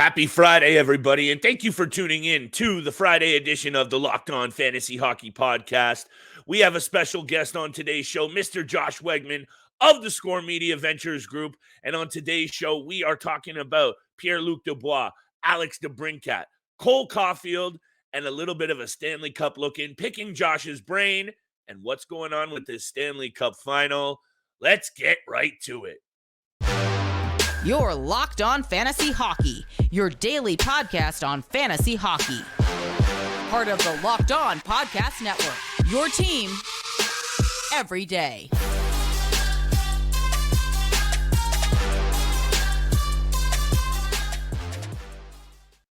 Happy Friday, everybody, and thank you for tuning in to the Friday edition of the Locked On Fantasy Hockey Podcast. We have a special guest on today's show, Mr. Josh Wegman of theScore Media Ventures Group. And on today's show, we are talking about Pierre-Luc Dubois, Alex DeBrincat, Cole Caufield, and a little bit of a Stanley Cup look in, picking Josh's brain and what's going on with this Stanley Cup final. Let's get right to it. You're Locked On Fantasy Hockey, your daily podcast on fantasy hockey. Part of the Locked On Podcast Network, your team every day.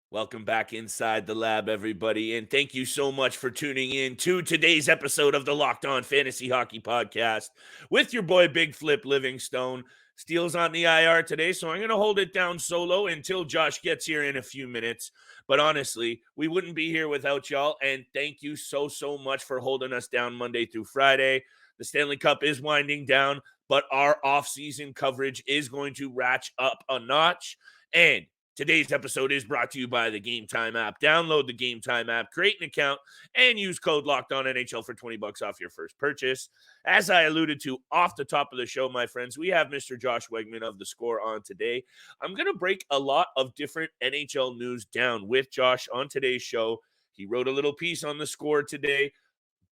Welcome back inside the lab, everybody, and thank you so much for tuning in to today's episode of the Locked On Fantasy Hockey Podcast with your boy Big Flip Livingstone. Steele's on the IR today, so I'm going to hold it down solo until Josh gets here in a few minutes. But honestly, we wouldn't be here without y'all, and thank you so much for holding us down Monday through Friday. The Stanley Cup is winding down, but our off-season coverage is going to ratchet up a notch. And today's episode is brought to you by the Game Time app. Download the Game Time app, create an account, and use code LOCKEDONNHL for $20 off your first purchase. As I alluded to off the top of the show, my friends, we have Mr. Josh Wegman of theScore on today. I'm going to break a lot of different NHL news down with Josh on today's show. He wrote a little piece on theScore today.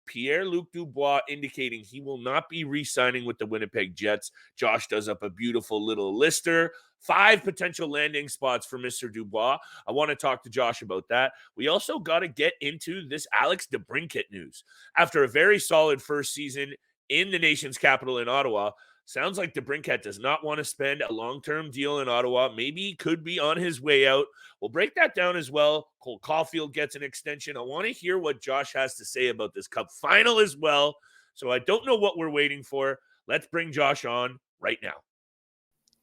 Pierre-Luc Dubois indicating he will not be re-signing with the Winnipeg Jets. Josh does up a beautiful little lister. 5 potential landing spots for Mr. Dubois. I want to talk to Josh about that. We also got to get into this Alex DeBrincat news. After a very solid first season in the nation's capital in Ottawa, sounds like DeBrincat does not want to spend a long-term deal in Ottawa. Maybe he could be on his way out. We'll break that down as well. Cole Caufield gets an extension. I want to hear what Josh has to say about this Cup final as well. So I don't know what we're waiting for. Let's bring Josh on right now.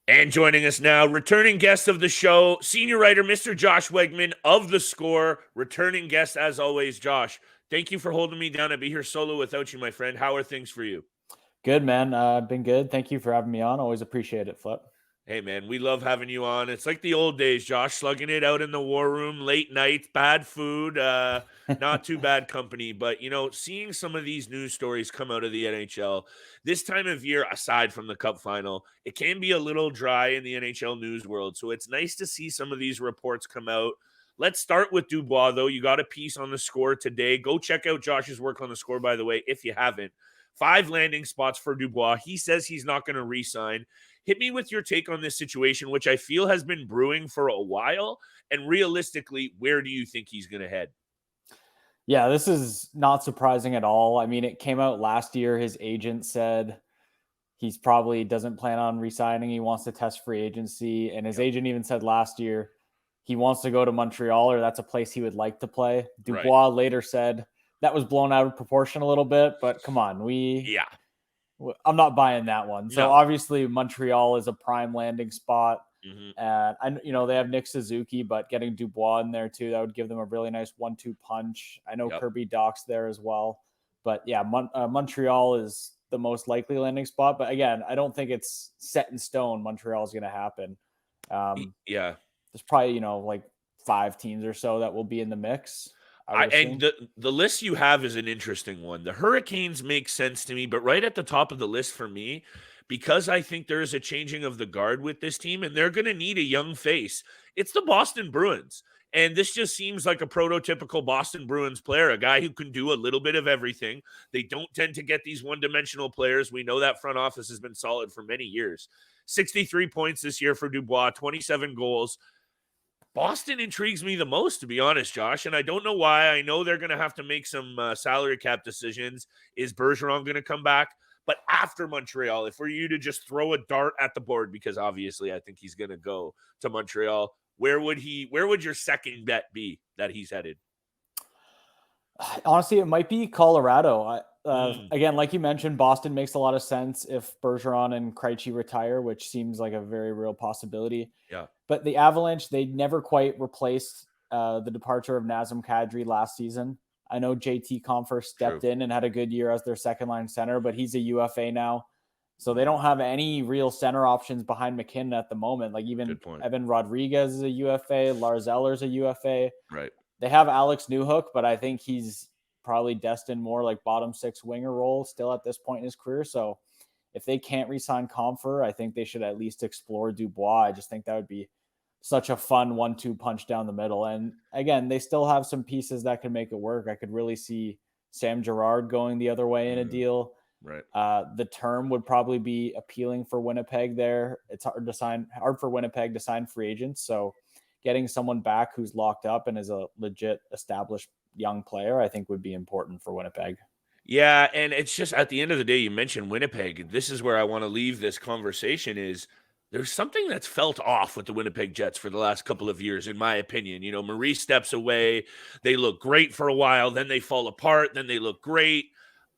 And joining us now, returning guest of the show, senior writer Mr. Josh Wegman of theScore. Returning guest as always, Josh. Thank you for holding me down. I'd be here solo without you, my friend. How are things for you? Good, man. Been good. Thank you for having me on. Always appreciate it, Flip. Hey, man, we love having you on. It's like the old days, Josh, slugging it out in the war room, late nights, bad food, not too bad company. But, seeing some of these news stories come out of the NHL, this time of year, aside from the Cup final, it can be a little dry in the NHL news world. So it's nice to see some of these reports come out. Let's start with Dubois, though. You got a piece on theScore today. Go check out Josh's work on theScore, by the way, if you haven't. 5 landing spots for Dubois. He says he's not going to re-sign. Hit me with your take on this situation, which I feel has been brewing for a while. And realistically, where do you think he's going to head? Yeah, this is not surprising at all. I mean, it came out last year. His agent said he's probably doesn't plan on re-signing. He wants to test free agency. And his agent even said last year he wants to go to Montreal, or that's a place he would like to play. Dubois later said that was blown out of proportion a little bit, but come on, I'm not buying that one. So obviously Montreal is a prime landing spot. And they have Nick Suzuki, but getting Dubois in there too, that would give them a really nice 1-2 punch. I know Kirby Doc's there as well, but yeah, Montreal is the most likely landing spot. But again, I don't think it's set in stone. Montreal is going to happen. There's probably, like 5 teams or so that will be in the mix. And the list you have is an interesting one. The Hurricanes make sense to me, but right at the top of the list for me, because I think there is a changing of the guard with this team, and they're going to need a young face, it's the Boston Bruins. And this just seems like a prototypical Boston Bruins player, a guy who can do a little bit of everything. They don't tend to get these one-dimensional players. We know that front office has been solid for many years. 63 points this year for Dubois, 27 goals. Boston intrigues me the most, to be honest, Josh, and I don't know why. I know they're going to have to make some salary cap decisions. Is Bergeron going to come back? But after Montreal, if we're you to just throw a dart at the board, because obviously I think he's going to go to Montreal, where would your second bet be that he's headed? Honestly, it might be Colorado. Again, like you mentioned, Boston makes a lot of sense if Bergeron and Krejci retire, which seems like a very real possibility. Yeah. But the Avalanche, they never quite replaced the departure of Nazem Kadri last season. I know JT Compher stepped in and had a good year as their second line center, but he's a UFA now. So they don't have any real center options behind McKinnon at the moment. Like even Evan Rodriguez is a UFA, Lars Eller's a UFA. Right. They have Alex Newhook, but I think he's probably destined more like bottom six winger role still at this point in his career. So if they can't re-sign Compher, I think they should at least explore Dubois. I just think that would be such a fun 1-2 punch down the middle. And again, they still have some pieces that can make it work. I could really see Sam Girard going the other way in a deal. Right. The term would probably be appealing for Winnipeg there. It's hard for Winnipeg to sign free agents. So getting someone back who's locked up and is a legit established young player, I think would be important for Winnipeg. Yeah, and it's just at the end of the day, you mentioned Winnipeg. This is where I want to leave this conversation is there's something that's felt off with the Winnipeg Jets for the last couple of years, in my opinion. You know, Maurice steps away. They look great for a while. Then they fall apart. Then they look great.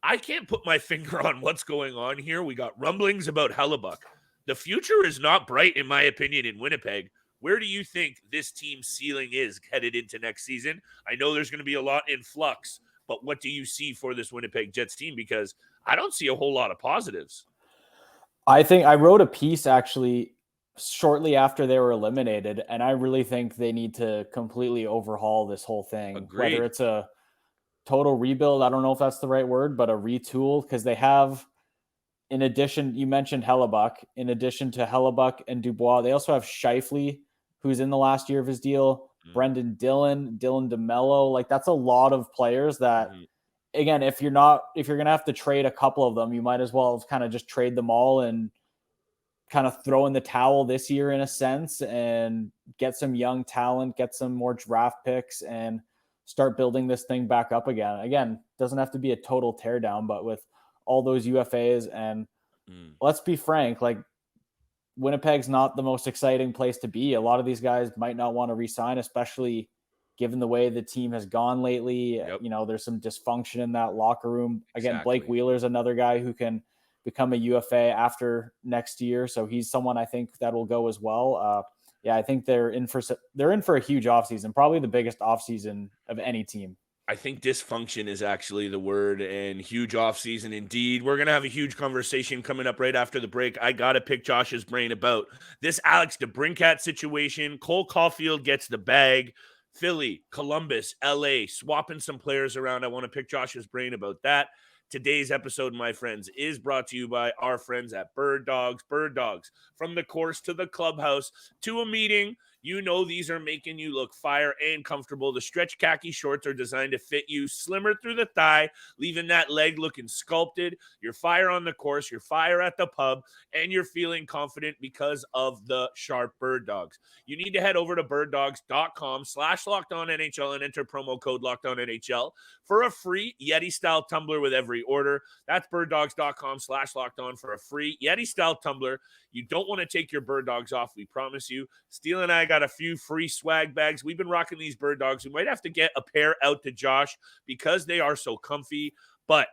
I can't put my finger on what's going on here. We got rumblings about Hellebuck. The future is not bright, in my opinion, in Winnipeg. Where do you think this team's ceiling is headed into next season? I know there's going to be a lot in flux, but what do you see for this Winnipeg Jets team? Because I don't see a whole lot of positives. I think I wrote a piece actually shortly after they were eliminated, and I really think they need to completely overhaul this whole thing. Agreed. Whether it's a total rebuild, I don't know if that's the right word, but a retool, because they have, in addition, you mentioned Hellebuck, in addition to Hellebuck and Dubois, they also have Scheifele, who's in the last year of his deal, Brendan Dillon, Dylan DeMello. Like, that's a lot of players that, again, if you're going to have to trade a couple of them, you might as well kind of just trade them all and kind of throw in the towel this year in a sense and get some young talent, get some more draft picks, and start building this thing back up again. Again, doesn't have to be a total teardown, but with all those UFAs and let's be frank, like Winnipeg's not the most exciting place to be. A lot of these guys might not want to re-sign, especially given the way the team has gone lately. Yep. You know, there's some dysfunction in that locker room. Again, Exactly. Blake Wheeler's another guy who can become a UFA after next year. So he's someone I think that will go as well. I think they're in for a huge offseason, probably the biggest offseason of any team. I think dysfunction is actually the word, and huge offseason indeed. We're going to have a huge conversation coming up right after the break. I got to pick Josh's brain about this Alex DeBrincat situation. Cole Caufield gets the bag. Philly, Columbus, LA, swapping some players around. I want to pick Josh's brain about that. Today's episode, my friends, is brought to you by our friends at Bird Dogs. Bird Dogs, from the course to the clubhouse to a meeting. You know these are making you look fire and comfortable. The stretch khaki shorts are designed to fit you slimmer through the thigh, leaving that leg looking sculpted. You're fire on the course, you're fire at the pub, and you're feeling confident because of the sharp Bird Dogs. You need to head over to birddogs.com/LockedOnNHL and enter promo code LockedOnNHL for a free Yeti-style tumbler with every order. That's birddogs.com/LockedOn for a free Yeti-style tumbler. You don't want to take your Bird Dogs off, we promise you. Steele and I got a few free swag bags. We've been rocking these Bird Dogs. We might have to get a pair out to Josh because they are so comfy. But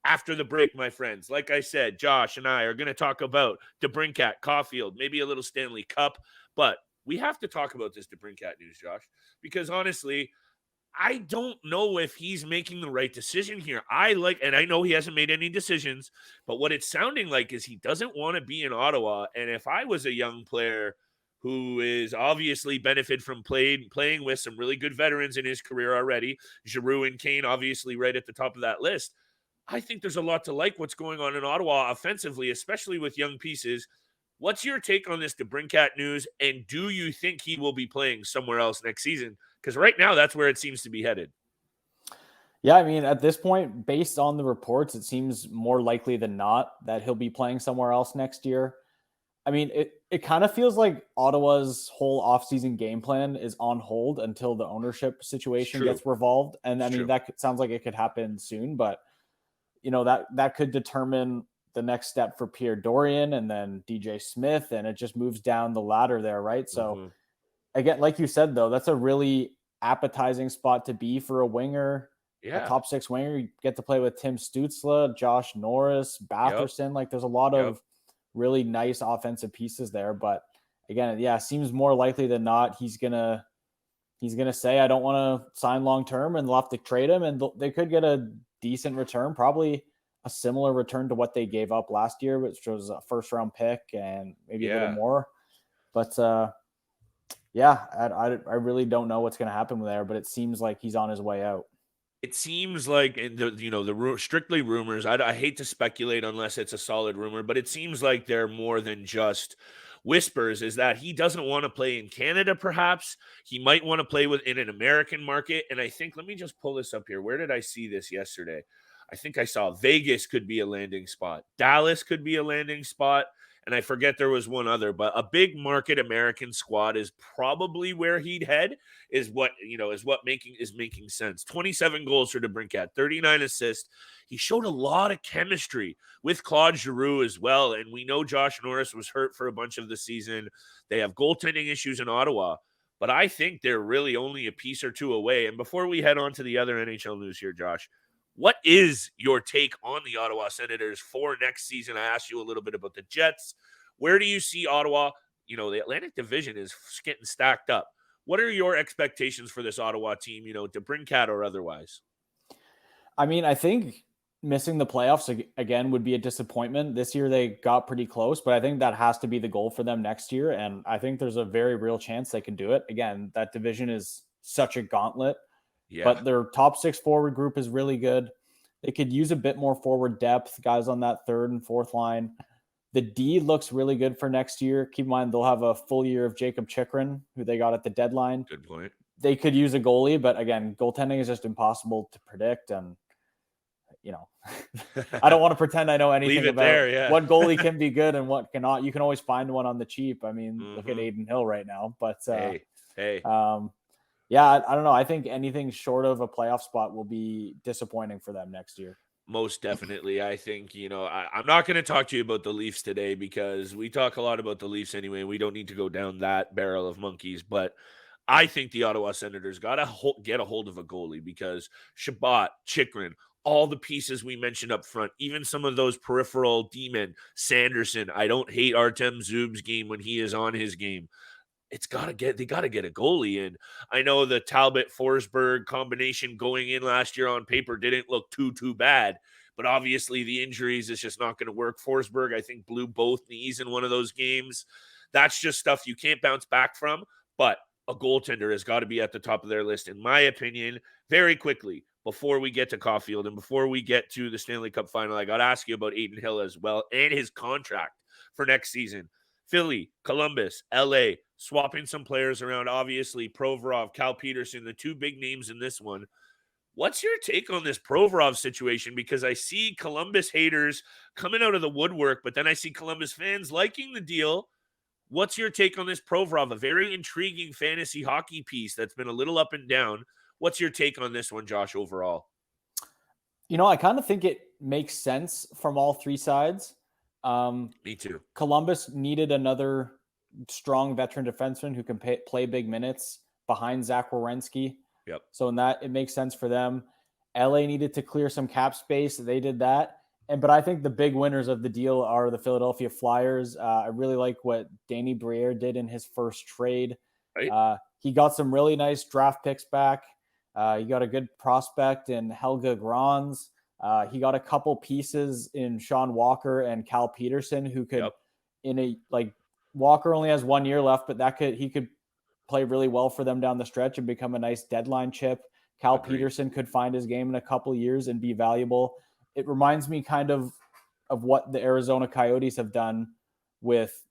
after the break, my friends, like I said, Josh and I are going to talk about DeBrincat, Caufield, maybe a little Stanley Cup. But we have to talk about this DeBrincat news, Josh, because honestly, I don't know if he's making the right decision here. And I know he hasn't made any decisions, but what it's sounding like is he doesn't want to be in Ottawa. And if I was a young player who is obviously benefited from playing with some really good veterans in his career already, Giroux and Kane obviously right at the top of that list, I think there's a lot to like what's going on in Ottawa offensively, especially with young pieces. What's your take on this DeBrincat news, and do you think he will be playing somewhere else next season? Because right now, that's where it seems to be headed. Yeah, I mean, at this point, based on the reports, it seems more likely than not that he'll be playing somewhere else next year. I mean, it kind of feels like Ottawa's whole offseason game plan is on hold until the ownership situation gets resolved. And I mean, that sounds like it could happen soon, but you know, that could determine the next step for Pierre Dorian and then DJ Smith, and it just moves down the ladder there, right? So again, like you said, though, that's a really appetizing spot to be for a winger. A top six winger. You get to play with Tim Stützle, Josh Norris, Batherson. Like there's a lot of really nice offensive pieces there. But again, it seems more likely than not he's gonna say, I don't want to sign long term, and they'll have to trade him, and they could get a decent return, probably a similar return to what they gave up last year, which was a first-round pick and maybe a little more. But I really don't know what's going to happen there, but it seems like he's on his way out. It seems like, and the strictly rumors, I hate to speculate unless it's a solid rumor, but it seems like they're more than just whispers, is that he doesn't want to play in Canada, perhaps. He might want to play in an American market. And I think, let me just pull this up here. Where did I see this yesterday? I think I saw Vegas could be a landing spot. Dallas could be a landing spot. And I forget there was one other, but a big market American squad is probably where he'd head, is making sense. 27 goals for DeBrincat, 39 assists. He showed a lot of chemistry with Claude Giroux as well. And we know Josh Norris was hurt for a bunch of the season. They have goaltending issues in Ottawa, but I think they're really only a piece or two away. And before we head on to the other NHL news here, Josh, what is your take on the Ottawa Senators for next season? I asked you a little bit about the Jets. Where do you see Ottawa? The Atlantic Division is getting stacked up. What are your expectations for this Ottawa team, DeBrincat or otherwise? I mean, I think missing the playoffs again would be a disappointment. This year they got pretty close, but I think that has to be the goal for them next year. And I think there's a very real chance they can do it. Again, that division is such a gauntlet. Yeah. But their top 6 forward group is really good. They could use a bit more forward depth, guys on that 3rd and 4th line. The D looks really good for next year. Keep in mind, they'll have a full year of Jacob Chychrun, who they got at the deadline. Good point. They could use a goalie, but again, goaltending is just impossible to predict. And, I don't want to pretend I know anything about what goalie can be good and what cannot. You can always find one on the cheap. I mean, look at Aiden Hill right now. But hey. Yeah, I don't know. I think anything short of a playoff spot will be disappointing for them next year. Most definitely. I think, I'm not going to talk to you about the Leafs today because we talk a lot about the Leafs anyway. And we don't need to go down that barrel of monkeys. But I think the Ottawa Senators got to get a hold of a goalie because Shabbat, Chychrun, all the pieces we mentioned up front, even some of those peripheral D-men, Sanderson. I don't hate Artem Zub's game when he is on his game. They got to get a goalie. And I know the Talbot-Forsberg combination going in last year on paper didn't look too bad, but obviously the injuries is just not going to work. Forsberg, I think, blew both knees in one of those games. That's just stuff you can't bounce back from, but a goaltender has got to be at the top of their list, in my opinion. Very quickly, before we get to Caufield and before we get to the Stanley Cup final, I got to ask you about Aiden Hill as well and his contract for next season. Philly, Columbus, LA, swapping some players around. Obviously, Provorov, Cal Peterson, the 2 big names in this one. What's your take on this Provorov situation? Because I see Columbus haters coming out of the woodwork, but then I see Columbus fans liking the deal. What's your take on this Provorov? A very intriguing fantasy hockey piece that's been a little up and down. What's your take on this one, Josh, overall? I kind of think it makes sense from all 3 sides. Me too. Columbus needed another strong veteran defenseman who can play big minutes behind Zach Werenski. Yep. So in that, it makes sense for them. LA needed to clear some cap space. They did that. But I think the big winners of the deal are the Philadelphia Flyers. I really like what Danny Briere did in his first trade. Right. He got some really nice draft picks back. He got a good prospect in Helga Grans. He got a couple pieces in Sean Walker and Cal Peterson who could Walker only has 1 year left, but he could play really well for them down the stretch and become a nice deadline chip. Cal Peterson could find his game in a couple years and be valuable. It reminds me kind of what the Arizona Coyotes have done with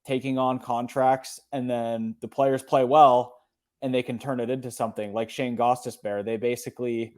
taking on contracts and then the players play well and they can turn it into something like Shane Gostisbehere. They basically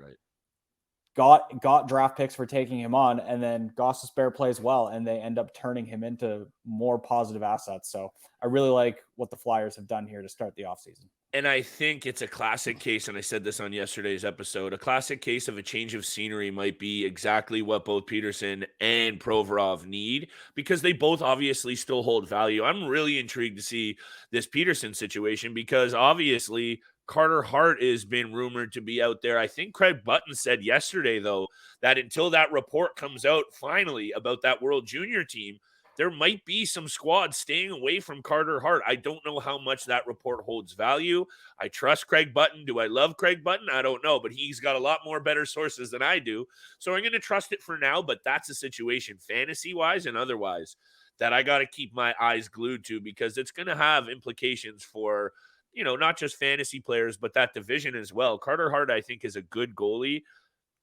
got draft picks for taking him on, and then Gostisbehere plays well, and they end up turning him into more positive assets. So I really like what the Flyers have done here to start the offseason. And I think it's a classic case, and I said this on yesterday's episode, a classic case of a change of scenery might be exactly what both Peterson and Provorov need, because they both obviously still hold value. I'm really intrigued to see this Peterson situation because obviously Carter Hart has been rumored to be out there. I think Craig Button said yesterday, though, that until that report comes out finally about that World Junior team, there might be some squads staying away from Carter Hart. I don't know how much that report holds value. I trust Craig Button. Do I love Craig Button? I don't know, but he's got a lot more better sources than I do. So I'm going to trust it for now, but that's a situation fantasy-wise and otherwise that I got to keep my eyes glued to, because it's going to have implications for, not just fantasy players, but that division as well. Carter Hart, I think, is a good goalie,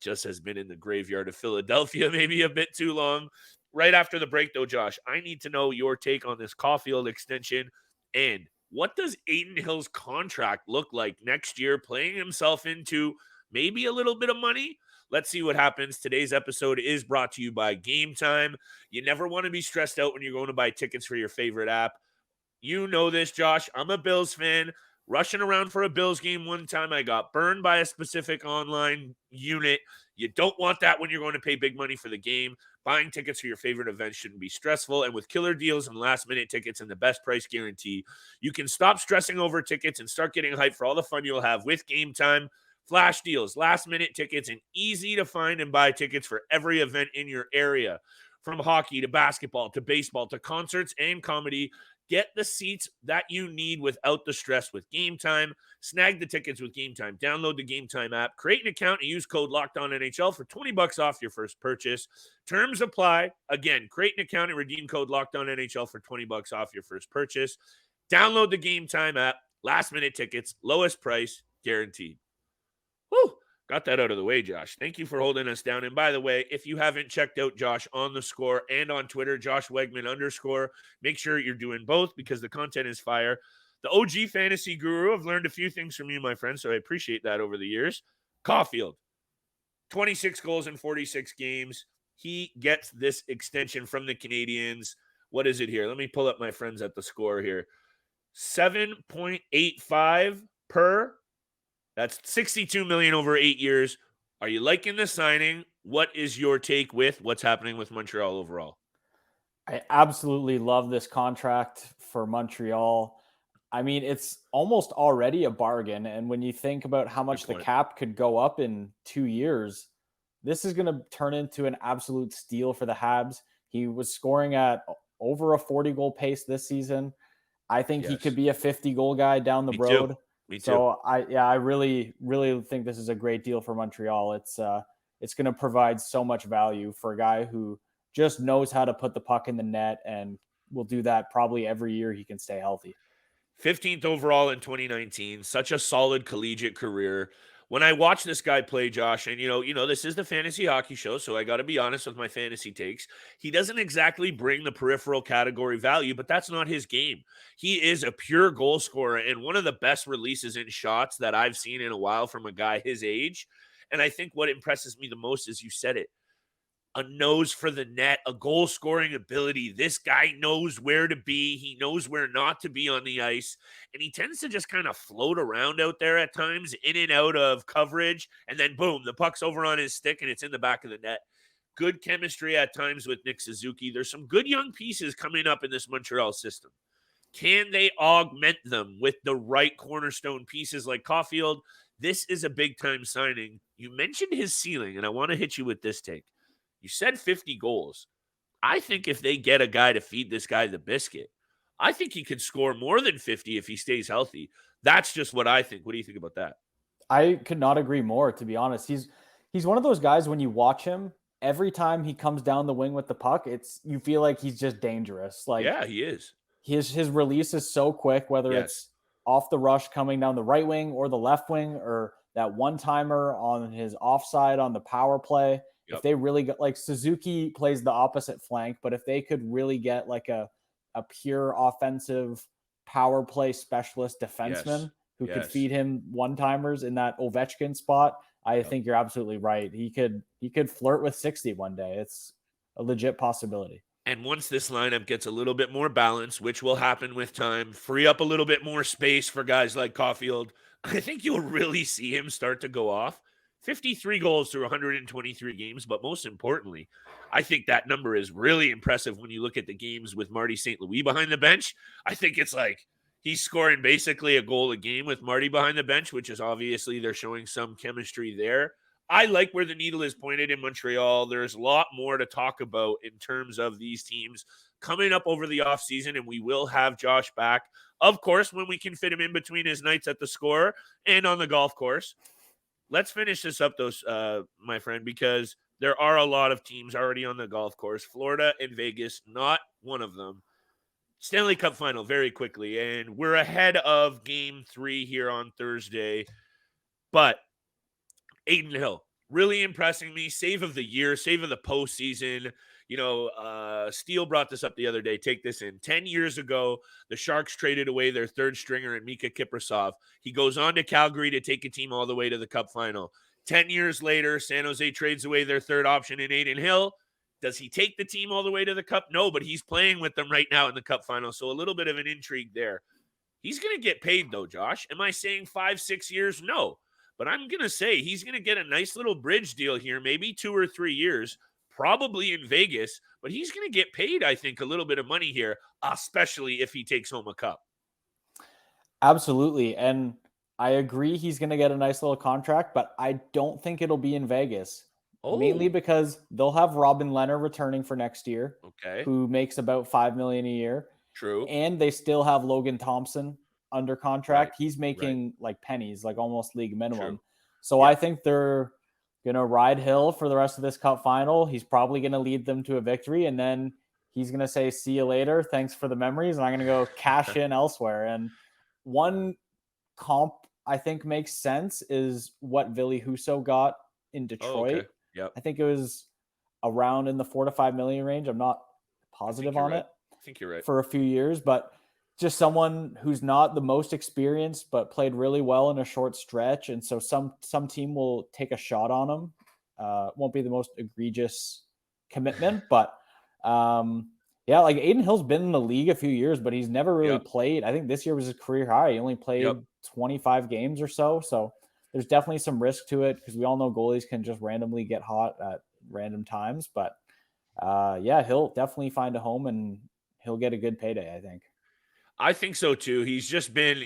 just has been in the graveyard of Philadelphia maybe a bit too long. Right after the break, though, Josh, I need to know your take on this Caufield extension. And what does Aiden Hill's contract look like next year, playing himself into maybe a little bit of money? Let's see what happens. Today's episode is brought to you by Game Time. You never want to be stressed out when you're going to buy tickets for your favorite app. You know this, Josh. I'm a Bills fan. Rushing around for a Bills game one time, I got burned by a specific online unit. You don't want that when you're going to pay big money for the game. Buying tickets for your favorite event shouldn't be stressful. And with killer deals and last-minute tickets and the best price guarantee, you can stop stressing over tickets and start getting hyped for all the fun you'll have with Game Time. Flash deals, last-minute tickets, and easy to find and buy tickets for every event in your area. From hockey to basketball to baseball to concerts and comedy, get the seats that you need without the stress with Game Time. Snag the tickets with Game Time. Download the Game Time app, create an account, and use code LOCKEDONNHL for $20 off your first purchase. Terms apply. Again, create an account and redeem code LOCKEDONNHL for $20 off your first purchase. Download the Game Time app. Last-minute tickets, lowest price, guaranteed. Woo! Got that out of the way, Josh. Thank you for holding us down. And by the way, if you haven't checked out Josh on theScore and on Twitter, Josh Wegman _, make sure you're doing both because the content is fire. The OG fantasy guru, I've learned a few things from you, my friend, so I appreciate that over the years. Caufield, 26 goals in 46 games. He gets this extension from the Canadiens. What is it here? Let me pull up my friends at theScore here. 7.85 per. That's $62 million over 8 years. Are you liking the signing? What is your take with what's happening with Montreal overall? I absolutely love this contract for Montreal. I mean, it's almost already a bargain. And when you think about how much the cap could go up in 2 years, this is going to turn into an absolute steal for the Habs. He was scoring at over a 40-goal pace this season. I think he could be a 50-goal guy down the road. Too. Me too. So I really think this is a great deal for Montreal. It's going to provide so much value for a guy who just knows how to put the puck in the net and will do that probably every year he can stay healthy. 15th overall in 2019, such a solid collegiate career. When I watch this guy play, Josh, and this is the fantasy hockey show, so I got to be honest with my fantasy takes. He doesn't exactly bring the peripheral category value, but that's not his game. He is a pure goal scorer and one of the best releases in shots that I've seen in a while from a guy his age. And I think what impresses me the most is, you said it, a nose for the net, a goal scoring ability. This guy knows where to be. He knows where not to be on the ice. And he tends to just kind of float around out there at times, in and out of coverage. And then boom, the puck's over on his stick and it's in the back of the net. Good chemistry at times with Nick Suzuki. There's some good young pieces coming up in this Montreal system. Can they augment them with the right cornerstone pieces like Caufield? This is a big time signing. You mentioned his ceiling, and I want to hit you with this take. You said 50 goals. I think if they get a guy to feed this guy the biscuit, I think he could score more than 50 if he stays healthy. That's just what I think. What do you think about that? I could not agree more, to be honest. He's one of those guys, when you watch him, every time he comes down the wing with the puck, you feel like he's just dangerous. Like, yeah, he is. His release is so quick, whether it's off the rush coming down the right wing or the left wing, or that one-timer on his offside on the power play. If they really get, like, Suzuki plays the opposite flank, but if they could really get like a pure offensive power play specialist defenseman who could feed him one-timers in that Ovechkin spot, I think you're absolutely right. He could flirt with 60 one day. It's a legit possibility. And once this lineup gets a little bit more balanced, which will happen with time, free up a little bit more space for guys like Caufield, I think you'll really see him start to go off. 53 goals through 123 games, but most importantly, I think that number is really impressive when you look at the games with Marty St. Louis behind the bench. I think it's like he's scoring basically a goal a game with Marty behind the bench, which is obviously they're showing some chemistry there. I like where the needle is pointed in Montreal. There's a lot more to talk about in terms of these teams. coming up over the offseason, and we will have Josh back, of course, when we can fit him in between his nights at the Score and on the golf course. Let's finish this up, though, my friend, because there are a lot of teams already on the golf course. Florida and Vegas, not one of them. Stanley Cup final very quickly, and we're ahead of Game 3 here on Thursday. But Adin Hill, really impressing me. Save of the year, save of the postseason. Steele brought this up the other day. Take this in. 10 years ago, the Sharks traded away their third stringer in Mika Kiprasov. He goes on to Calgary to take a team all the way to the Cup final. 10 years later, San Jose trades away their third option in Adin Hill. Does he take the team all the way to the Cup? No, but he's playing with them right now in the Cup final. So a little bit of an intrigue there. He's going to get paid, though, Josh. Am I saying 5-6 years? No. But I'm going to say he's going to get a nice little bridge deal here, maybe 2 or 3 years, probably in Vegas. But he's going to get paid, I think, a little bit of money here, especially if he takes home a cup. Absolutely. And I agree he's going to get a nice little contract, but I don't think it'll be in Vegas. Mainly because they'll have Robin Lehner returning for next year, who makes about $5 million a year. True. And they still have Logan Thompson under contract. Right. He's making like pennies, like almost league minimum. True. So I think they're going to ride Hill for the rest of this Cup final. He's probably going to lead them to a victory. And then he's going to say, see you later. Thanks for the memories. And I'm going to go cash in elsewhere. And one comp I think makes sense is what Ville Husso got in Detroit. Yep. I think it was around in the $4 to $5 million range. I'm not positive on it. I think you're right. For a few years, but just someone who's not the most experienced, but played really well in a short stretch. And so some team will take a shot on him. Won't be the most egregious commitment, but like Adin Hill's been in the league a few years, but he's never really played. I think this year was his career high. He only played 25 games or so. So there's definitely some risk to it because we all know goalies can just randomly get hot at random times. But he'll definitely find a home and he'll get a good payday, I think. I think so too. He's just been,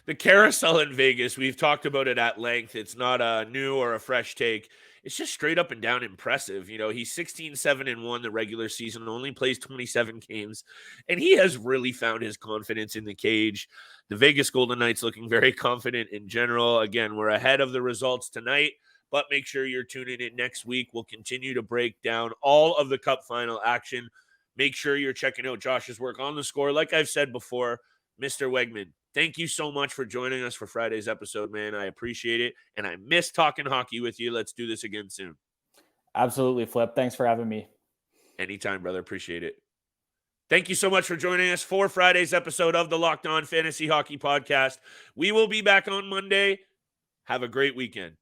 the carousel in Vegas. We've talked about it at length. It's not a new or a fresh take. It's just straight up and down impressive. He's 16-7-1 the regular season, only plays 27 games, and he has really found his confidence in the cage. The Vegas Golden Knights looking very confident in general. Again, we're ahead of the results tonight, but make sure you're tuning in next week. We'll continue to break down all of the Cup final action. Make sure you're checking out Josh's work on the Score. Like I've said before, Mr. Wegman, thank you so much for joining us for Friday's episode, man. I appreciate it, and I miss talking hockey with you. Let's do this again soon. Absolutely, Flip. Thanks for having me. Anytime, brother. Appreciate it. Thank you so much for joining us for Friday's episode of the Locked On Fantasy Hockey Podcast. We will be back on Monday. Have a great weekend.